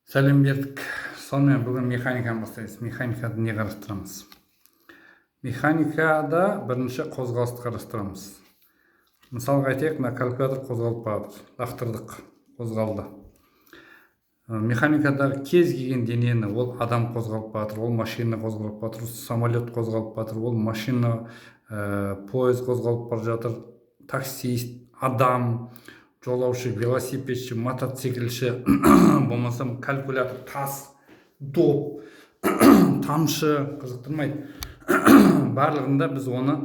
Сәлем бердік. Сонымен бүгін механиканы бастаймыз. Механикада не қарастырамыз? Механикада бірінші қозғалысты қарастырамыз. Мысалға айтайық, мына калькулятор қозғалып барады. Лақтырдық, қозғалды. Механикадағы кез келген денені, ол адам қозғалып батыр, ол машина қозғалып батыр, самолет қозғалып батыр, ол машина, поезд қозғалып бар жатыр, таксист, адам, жолаушы, велосипедші, мотоциклші, болмасам калькулятор, тас, доп, тамшы, қызықтырмайды. Барлығында біз оны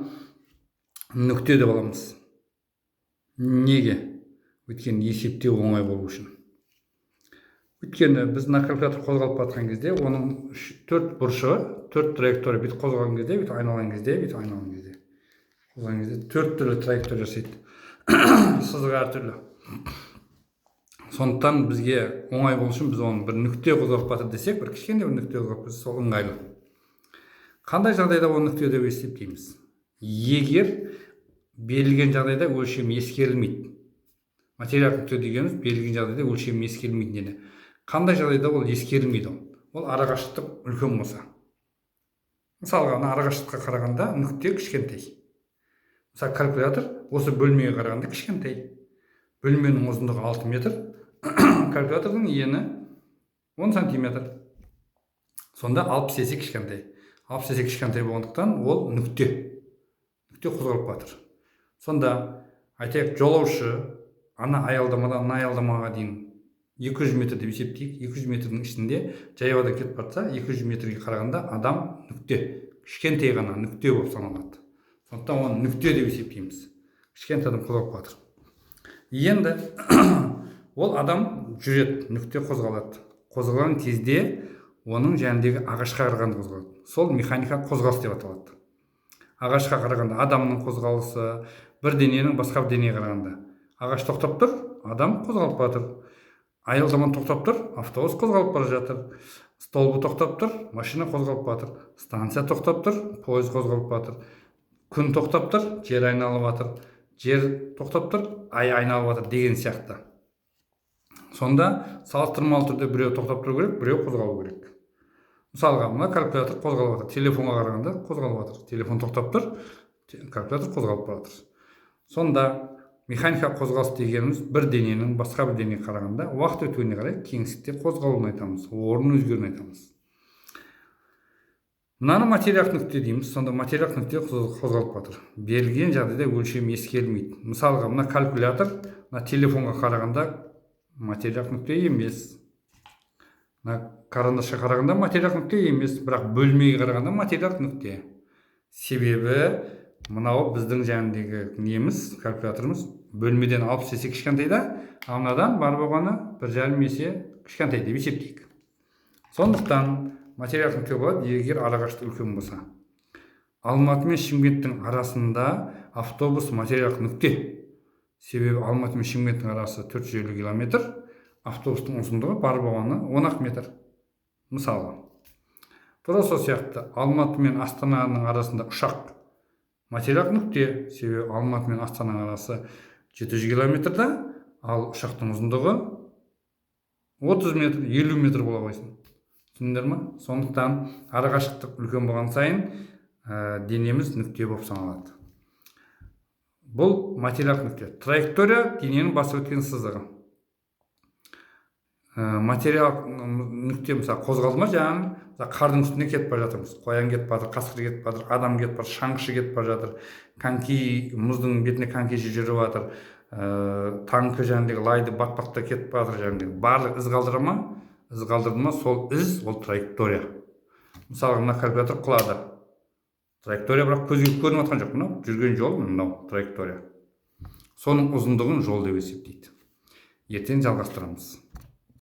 нүкте деп аламыз. Неге? Өйткені есептеу оңай болу үшін. Өйткені біз мына калькулятор қозғалып батқан кезде, оның төрт бұрышы, төрт траектория бүйтіп қозғалған кезде, бүйтіп айналған кезде, бүйтіп айналған кезде. Қозғалған кезде төрт түрлі траектория жасайды. Сызығы әртүрлі. Сондықтан бізге оңай болу үшін біз оны бір нүкте қозғалып батыр десек, бір кішкентай бір нүкте қозғалып біз сол ыңғайлы. Қандай жағдайда оны нүкте деп есептейміз? Егер берілген жағдайда өлшем ескерілмейді. Материал нүкте дегеніміз берілген жағдайда өлшем ескерілмейді. Қандай жағдайда ол ескерілмейді? Ол арақашықтық үлкен болса. Мысалға, арақашықтыққа қарағанда нүкте кішкентай. Мысалы, калькулятор осы бөлмеге қарағанда кішкентай. Бөлменің ұзындығы 6 метр, калькулятордың ені 10 сантиметр. Сонда 60 есе кішкентай. 60 есе кішкентай болғандықтан ол нүкте. Нүкте қозғалып батыр. Сонда айтайық, жолаушы ана аялдамадан ана аялдамаға дейін 200 метр деп есептейік. 200 метрдің ішінде жаяудан кетіп барса, 200 метрге қарағанда адам нүкте. Кішкентай ғана нүкте болып саналады. Сондықтан оны нүкте деп есептейміз. Кішкентай адам қозғалып батыр. Енді ол адам жүреді, нүкте қозғалады. Қозғалған кезде оның жәндегі ағашқа қарағанда қозғалады. Сол механика қозғалыс деп аталады. Ағашқа қарағанда адамның қозғалысы, бір дененің басқа бір денеге қарағанда. Ағаш тоқтап тұр, адам қозғалып батыр. Аялдама тоқтап тұр, автобус қозғалып бара жатыр. Столбы тоқтап тұр, машина қозғалып батыр. Станция тоқтап тұр, поезд қозғалып батыр. Күн тоқтап тұр, жер айналып батыр. Жер тоқтап тұр, ай айналып жатыр деген сияқты. Сонда салыстырмалы түрде біреу тоқтап тұру керек, біреу қозғалу керек. Мысалға, мына калькулятор қозғалып жатыр. Телефонға қарағанда қозғалып жатыр. Телефон тоқтап тұр, калькулятор қозғалып жатыр. Сонда механика қозғалыс дегеніміз бір дененің басқа бір денеге қарағанда уақыт өтуіне қарай кеңістікте қозғалуын айтамыз, орын өзгеруін айтамыз. Мынаны материалдық нүкте дейміз. Сонда материалдық нүкте қозғалып жатыр. Берілген жағдайда өлшем ескерілмейді. Мысалға, мына калькулятор, мына телефонға қарағанда материалдық нүкте емес. Мына карандашқа қарағанда материалдық нүкте емес, бірақ бөлмеге қарағанда материалдық нүкте. Себебі мынау біздің жәндегі неміз, калькуляторымыз бөлмеден 60 есе кішкентайда, мынадан бар болғаны 1,5 есе кішкентай деп есептейік. Сондықтан материалдық нүкте болады, егер арақашықтық үлкен болса. Алматы мен Шымкенттің арасында автобус материалдық нүкте. Себебі Алматы мен Шымкенттің арасы 450 километр, автобустың ұзындығы бар болғаны 10 метр. Мысалы. Тура сол сияқты Алматы мен Астананың арасында ұшақ материалдық нүкте. Себебі Алматы мен Астананың арасы 700 километрда, ал ұшақтың ұзындығы 30 метр, 50 метр бола қойсын. Түсіндіңдер ме? Сондықтан арақашықтық үлкен болған сайын денеміз нүкте болып саналады. Бұл материалдық нүкте. Траектория дененің басып өткен сызығы. Материалдық нүкте мысалы қозғалды ма, жаңағы қардың үстіне кетіп бара жатырмыз. Қоян кетіп жатыр, қасқыр кетіп жатыр, адам кетіп жатыр, шаңғышы кетіп бара жатыр. Коньки мұздың бетіне конькиші жүріп жатыр. Танкі жаңағы лайды батпақта кетіп жатыр жаңағы. Барлық із қалдыра ма? Із қалдырды ма, сол із, ол траектория. Мысалы, мына калькулятор құлады. Траектория бірақ көзге көрініп жатқан жоқ. Мынау жүрген жол, мынау траектория. Соның ұзындығын жол деп есептейді. Ертең жалғастырамыз.